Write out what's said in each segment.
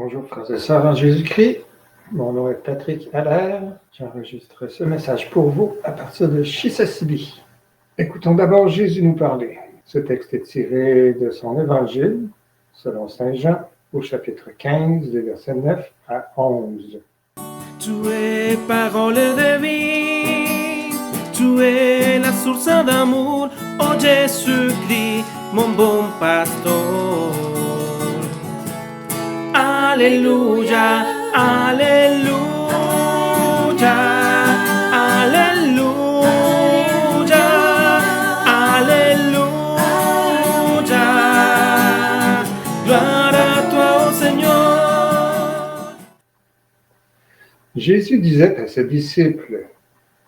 Bonjour frères et sœurs en Jésus-Christ, mon nom est Patrick Allaire, j'enregistre ce message pour vous à partir de Chisasibi. Écoutons d'abord Jésus nous parler. Ce texte est tiré de son évangile, selon Saint Jean, au chapitre 15, des versets 9 à 11. Tu es parole de vie, tu es la source d'amour, oh Jésus-Christ, mon bon pasteur. Alléluia, Alléluia, Alléluia, Alléluia. Gloire à toi, ô Seigneur. Jésus disait à ses disciples,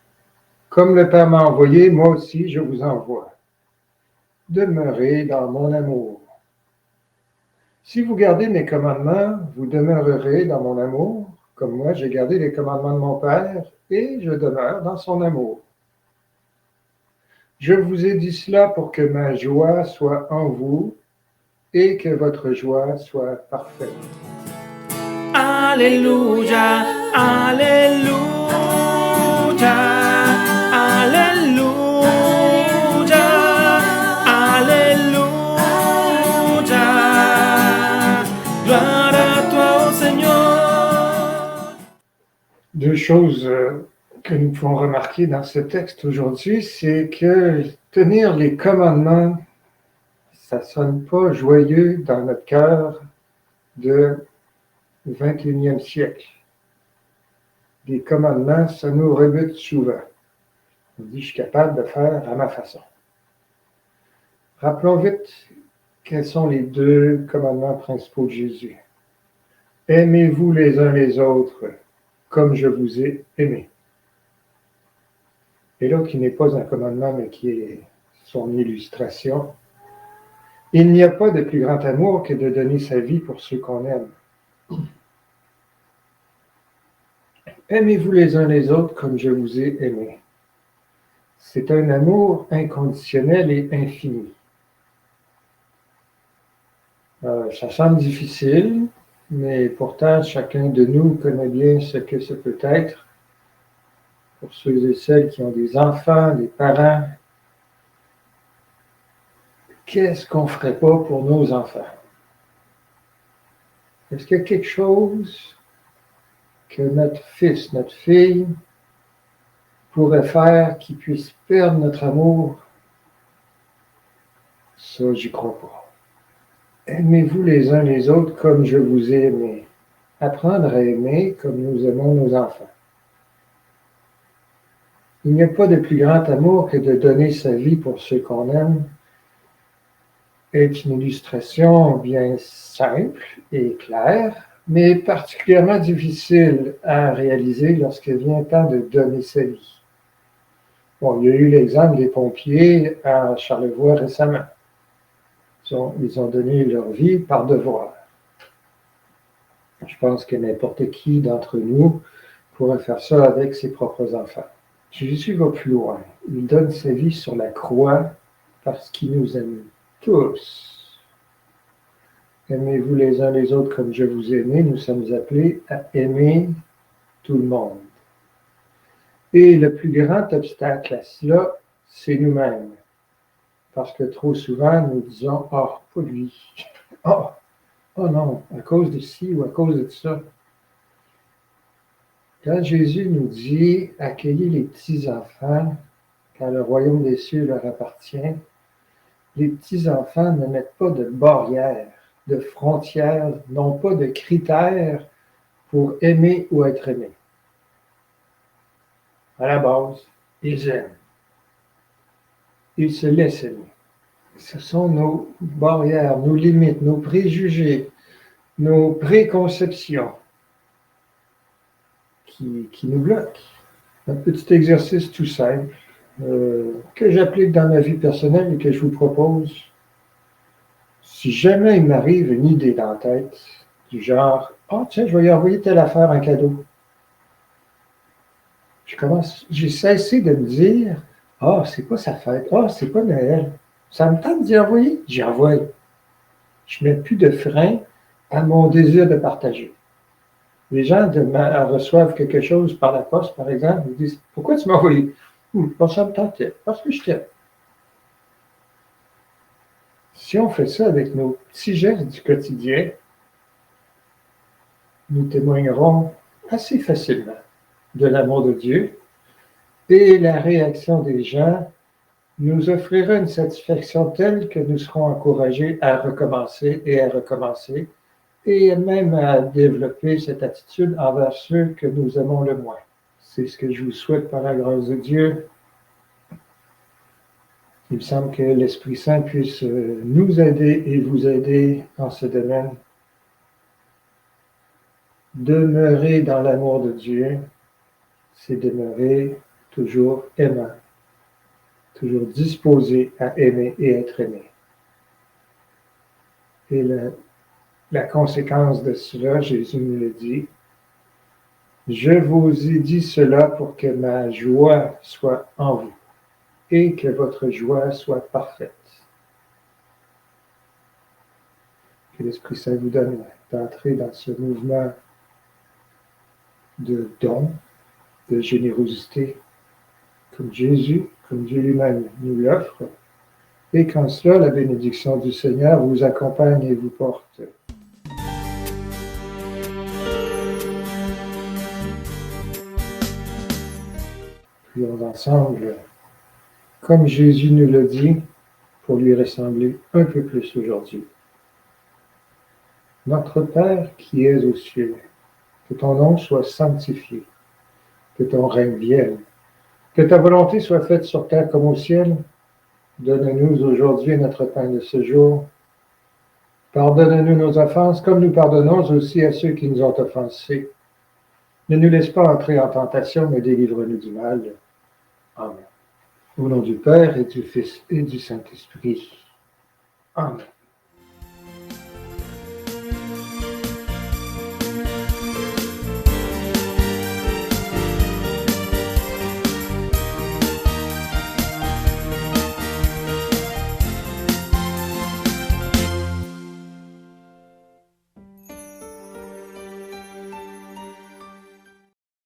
« Comme le Père m'a envoyé, moi aussi je vous envoie. Demeurez dans mon amour. Si vous gardez mes commandements, vous demeurerez dans mon amour, comme moi j'ai gardé les commandements de mon Père, et je demeure dans son amour. Je vous ai dit cela pour que ma joie soit en vous et que votre joie soit parfaite. » Alléluia, Alléluia, Alléluia, Alléluia. Gloire à toi, ô Seigneur. Deux choses que nous pouvons remarquer dans ce texte aujourd'hui, c'est que tenir les commandements, ça ne sonne pas joyeux dans notre cœur du 21e siècle. Les commandements, ça nous rebute souvent. On dit, je suis capable de faire à ma façon. Rappelons vite quels sont les deux commandements principaux de Jésus. Aimez-vous les uns les autres comme je vous ai aimé. Et là, qui n'est pas un commandement, mais qui est son illustration. Il n'y a pas de plus grand amour que de donner sa vie pour ceux qu'on aime. Aimez-vous les uns les autres comme je vous ai aimé. C'est un amour inconditionnel et infini. Ça semble difficile, mais pourtant chacun de nous connaît bien ce que ce peut être. Pour ceux et celles qui ont des enfants, des parents, qu'est-ce qu'on ne ferait pas pour nos enfants? Est-ce qu'il y a quelque chose que notre fils, notre fille pourrait faire qui puisse perdre notre amour? Ça, j'y crois pas. Aimez-vous les uns les autres comme je vous ai aimé. Apprendre à aimer comme nous aimons nos enfants. Il n'y a pas de plus grand amour que de donner sa vie pour ceux qu'on aime. Est une illustration bien simple et claire, mais particulièrement difficile à réaliser lorsque vient le temps de donner sa vie. Bon, il y a eu l'exemple des pompiers à Charlevoix récemment. Ils ont donné leur vie par devoir. Je pense que n'importe qui d'entre nous pourrait faire ça avec ses propres enfants. Jésus va plus loin. Il donne sa vie sur la croix parce qu'il nous aime tous. Aimez-vous les uns les autres comme je vous ai aimé. Nous sommes appelés à aimer tout le monde. Et le plus grand obstacle à cela, c'est nous-mêmes. Parce que trop souvent, nous disons « Ah, pas lui. Oh non, à cause de ci ou à cause de ça. » Quand Jésus nous dit « Accueillez les petits-enfants, quand le royaume des cieux leur appartient », les petits-enfants ne mettent pas de barrières, de frontières, n'ont pas de critères pour aimer ou être aimé. À la base, ils aiment. Ils se laissent aimer. Ce sont nos barrières, nos limites, nos préjugés, nos préconceptions qui nous bloquent. Un petit exercice tout simple que j'applique dans ma vie personnelle et que je vous propose. Si jamais il m'arrive une idée dans la tête, du genre « Ah, tiens, je vais lui envoyer telle affaire en cadeau », j'ai cessé de me dire « Ah, c'est pas sa fête, ah, c'est pas Noël ». Ça me tente d'y envoyer, j'y envoie. Je ne mets plus de frein à mon désir de partager. Les gens reçoivent quelque chose par la poste, par exemple, ils disent « Pourquoi tu m'as envoyé? » Parce que ça me tentait, parce que je t'aime. Si on fait ça avec nos petits gestes du quotidien, nous témoignerons assez facilement de l'amour de Dieu et la réaction des gens nous offrira une satisfaction telle que nous serons encouragés à recommencer et même à développer cette attitude envers ceux que nous aimons le moins. C'est ce que je vous souhaite par la grâce de Dieu. Il me semble que l'Esprit Saint puisse nous aider et vous aider dans ce domaine. Demeurer dans l'amour de Dieu, c'est demeurer toujours aimant, toujours disposé à aimer et être aimé. Et la conséquence de cela, Jésus nous le dit, « Je vous ai dit cela pour que ma joie soit en vous et que votre joie soit parfaite. » Que l'Esprit Saint vous donne d'entrer dans ce mouvement de don, de générosité, comme Jésus, comme Dieu lui-même nous l'offre, et qu'en cela, la bénédiction du Seigneur vous accompagne et vous porte. Prions ensemble, comme Jésus nous l'a dit, pour lui ressembler un peu plus aujourd'hui. Notre Père qui es aux cieux, que ton nom soit sanctifié, que ton règne vienne, que ta volonté soit faite sur terre comme au ciel. Donne-nous aujourd'hui notre pain de ce jour. Pardonne-nous nos offenses, comme nous pardonnons aussi à ceux qui nous ont offensés. Ne nous laisse pas entrer en tentation, mais délivre-nous du mal. Amen. Au nom du Père et du Fils et du Saint-Esprit. Amen.